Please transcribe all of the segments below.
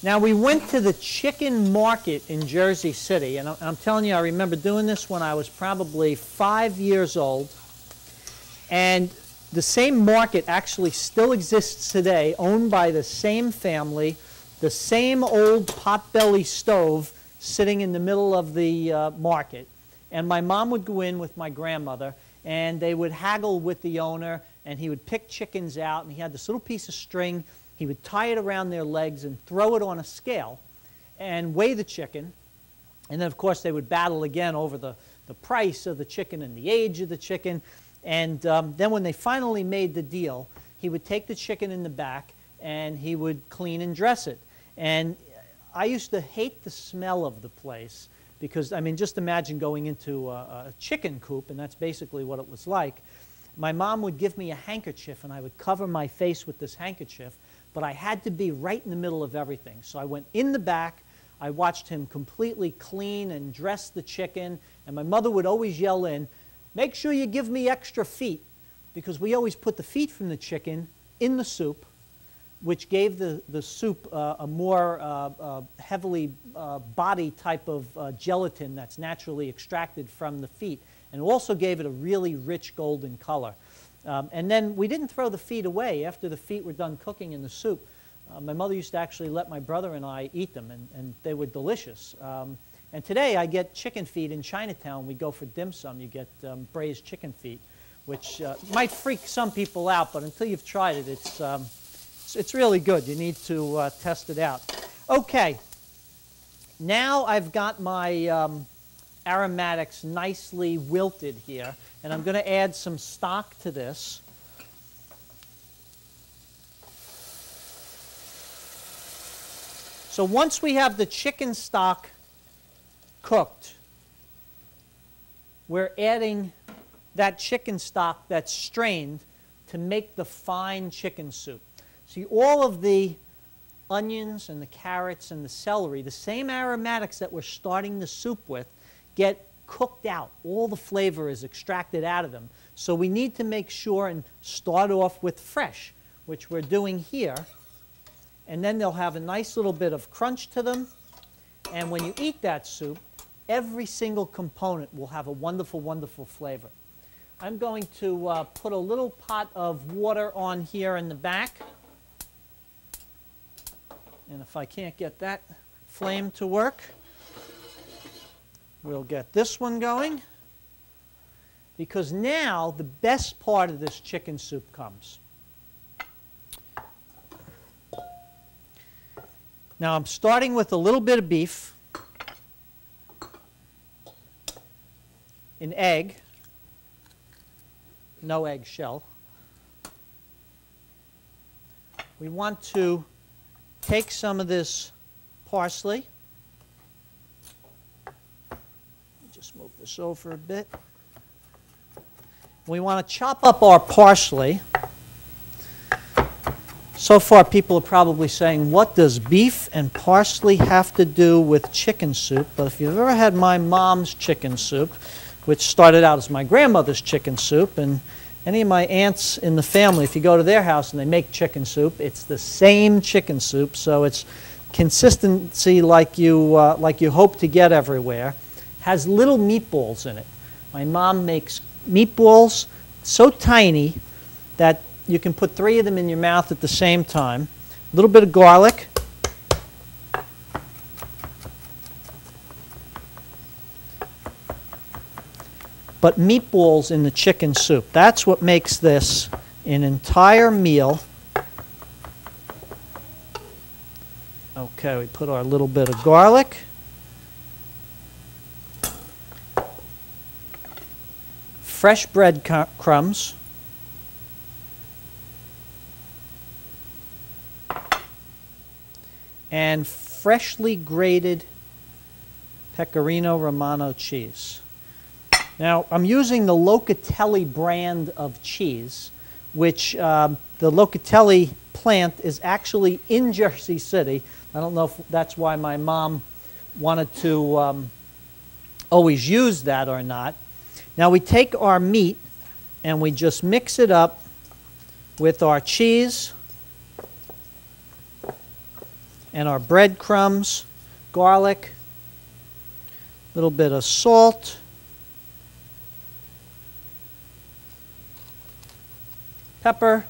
Now, we went to the chicken market in Jersey City, and I'm telling you, I remember doing this when I was probably 5 years old. And the same market actually still exists today, owned by the same family, the same old potbelly stove sitting in the middle of the market. And my mom would go in with my grandmother, and they would haggle with the owner, and he would pick chickens out, and he had this little piece of string. He would tie it around their legs and throw it on a scale and weigh the chicken. And then, of course, they would battle again over the price of the chicken and the age of the chicken. And then when they finally made the deal, he would take the chicken in the back and he would clean and dress it. And I used to hate the smell of the place because, I mean, just imagine going into a chicken coop, and that's basically what it was like. My mom would give me a handkerchief, and I would cover my face with this handkerchief, but I had to be right in the middle of everything. So I went in the back. I watched him completely clean and dress the chicken, and my mother would always yell in, "Make sure you give me extra feet," because we always put the feet from the chicken in the soup, which gave the soup a more heavily body type of gelatin that's naturally extracted from the feet, and also gave it a really rich golden color. And then we didn't throw the feet away after the feet were done cooking in the soup. My mother used to actually let my brother and I eat them, and they were delicious. And today I get chicken feet in Chinatown. We go for dim sum. You get braised chicken feet, which might freak some people out, but until you've tried it, it's really good. You need to test it out. Okay, now I've got my aromatics nicely wilted here, and I'm going to add some stock to this. So once we have the chicken stock cooked, we're adding that chicken stock that's strained to make the fine chicken soup. See, all of the onions and the carrots and the celery, the same aromatics that we're starting the soup with, get cooked out. All the flavor is extracted out of them. So we need to make sure and start off with fresh, which we're doing here. And then they'll have a nice little bit of crunch to them. And when you eat that soup, every single component will have a wonderful, wonderful flavor. I'm going to put a little pot of water on here in the back. And if I can't get that flame to work, we'll get this one going. Because now the best part of this chicken soup comes. Now I'm starting with a little bit of beef, an egg, no eggshell. We want to take some of this parsley. Just move this over a bit. We want to chop up our parsley. So far, people are probably saying, what does beef and parsley have to do with chicken soup? But if you've ever had my mom's chicken soup, which started out as my grandmother's chicken soup, and any of my aunts in the family, if you go to their house and they make chicken soup, it's the same chicken soup, so it's consistency like you hope to get everywhere. Has little meatballs in it. My mom makes meatballs so tiny that you can put 3 of them in your mouth at the same time. A little bit of garlic. But meatballs in the chicken soup. That's what makes this an entire meal. Okay, we put our little bit of garlic. Fresh bread crumbs. And freshly grated Pecorino Romano cheese. Now, I'm using the Locatelli brand of cheese, which the Locatelli plant is actually in Jersey City. I don't know if that's why my mom wanted to always use that or not. Now, we take our meat and we just mix it up with our cheese and our breadcrumbs, garlic, a little bit of salt, pepper.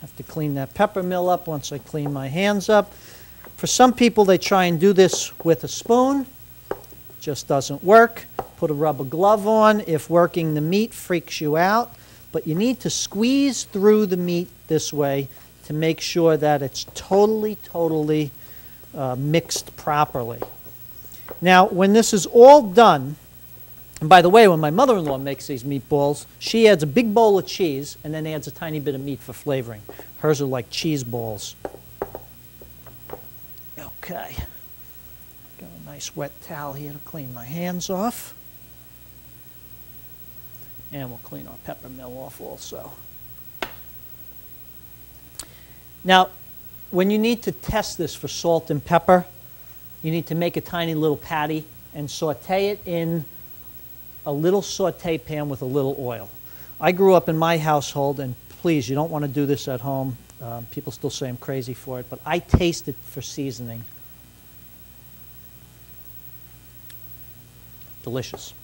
Have to clean that pepper mill up once I clean my hands up. For some people, they try and do this with a spoon. Just doesn't work. Put a rubber glove on if working the meat freaks you out. But you need to squeeze through the meat this way to make sure that it's totally mixed properly. Now, when this is all done, and by the way, when my mother-in-law makes these meatballs, she adds a big bowl of cheese and then adds a tiny bit of meat for flavoring. Hers are like cheese balls. Okay. Got a nice wet towel here to clean my hands off. And we'll clean our pepper mill off also. Now, when you need to test this for salt and pepper, you need to make a tiny little patty and saute it in a little saute pan with a little oil. I grew up in my household, and please, you don't want to do this at home. People still say I'm crazy for it, but I taste it for seasoning. Delicious.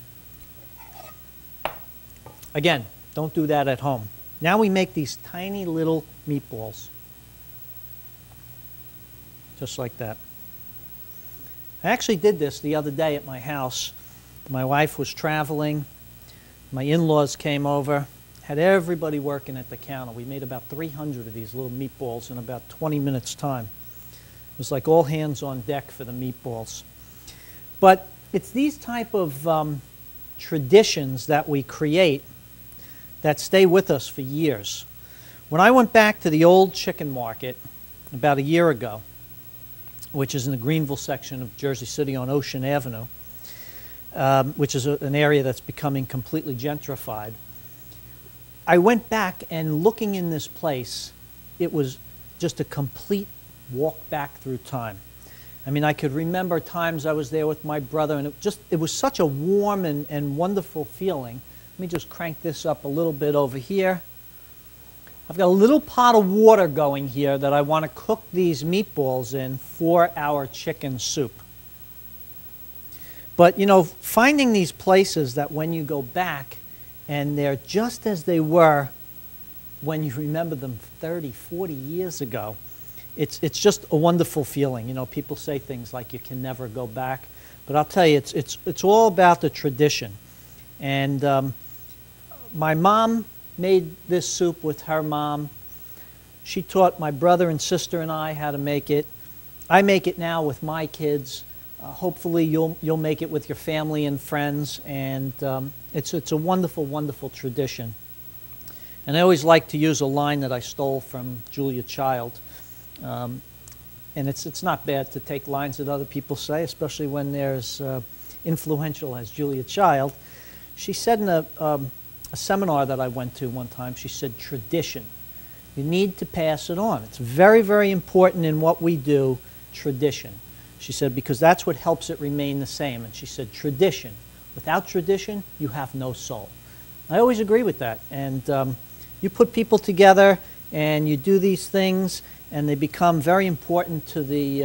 Again, don't do that at home. Now we make these tiny little meatballs. Just like that. I actually did this the other day at my house. My wife was traveling. My in-laws came over. Had everybody working at the counter. We made about 300 of these little meatballs in about 20 minutes' time. It was like all hands on deck for the meatballs. But it's these type of traditions that we create that stay with us for years. When I went back to the old chicken market about a year ago, which is in the Greenville section of Jersey City on Ocean Avenue, which is an area that's becoming completely gentrified, I went back, and looking in this place, it was just a complete walk back through time. I mean, I could remember times I was there with my brother, and it was such a warm and wonderful feeling. Let me just crank this up a little bit over here. I've got a little pot of water going here that I want to cook these meatballs in for our chicken soup. But, you know, finding these places that when you go back and they're just as they were when you remember them 30, 40 years ago, it's just a wonderful feeling. You know, people say things like you can never go back. But I'll tell you, it's all about the tradition. And my mom made this soup with her mom. She taught my brother and sister and I how to make it. I make it now with my kids. Hopefully you'll make it with your family and friends, and it's a wonderful, wonderful tradition. And I always like to use a line that I stole from Julia Child. And it's not bad to take lines that other people say, especially when they're as influential as Julia Child. She said in a seminar that I went to one time, she said, tradition. You need to pass it on. It's very, very important in what we do, tradition. She said, because that's what helps it remain the same. And she said, tradition. Without tradition, you have no soul. I always agree with that. And you put people together and you do these things, and they become very important to the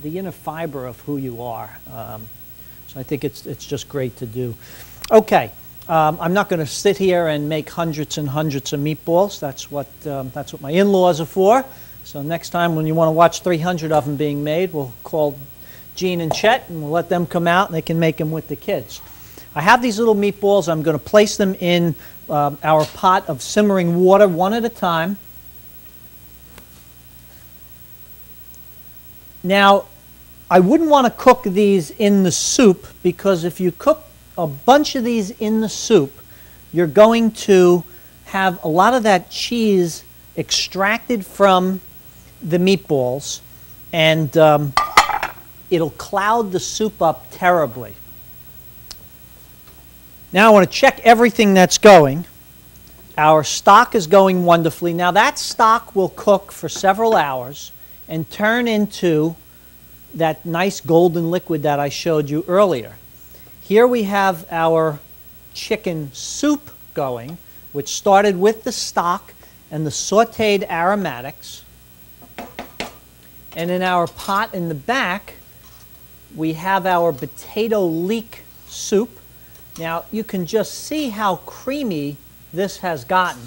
inner fiber of who you are. So I think it's just great to do. Okay, I'm not going to sit here and make hundreds and hundreds of meatballs. That's what my in-laws are for. So next time when you want to watch 300 of them being made, we'll call Gene and Chet, and we'll let them come out, and they can make them with the kids. I have these little meatballs. I'm going to place them in our pot of simmering water one at a time. Now, I wouldn't want to cook these in the soup, because if you cook a bunch of these in the soup, you're going to have a lot of that cheese extracted from the meatballs, and it'll cloud the soup up terribly. Now I want to check everything that's going. Our stock is going wonderfully. Now that stock will cook for several hours and turn into that nice golden liquid that I showed you earlier. Here we have our chicken soup going, which started with the stock and the sautéed aromatics. And in our pot in the back, we have our potato leek soup. Now, you can just see how creamy this has gotten.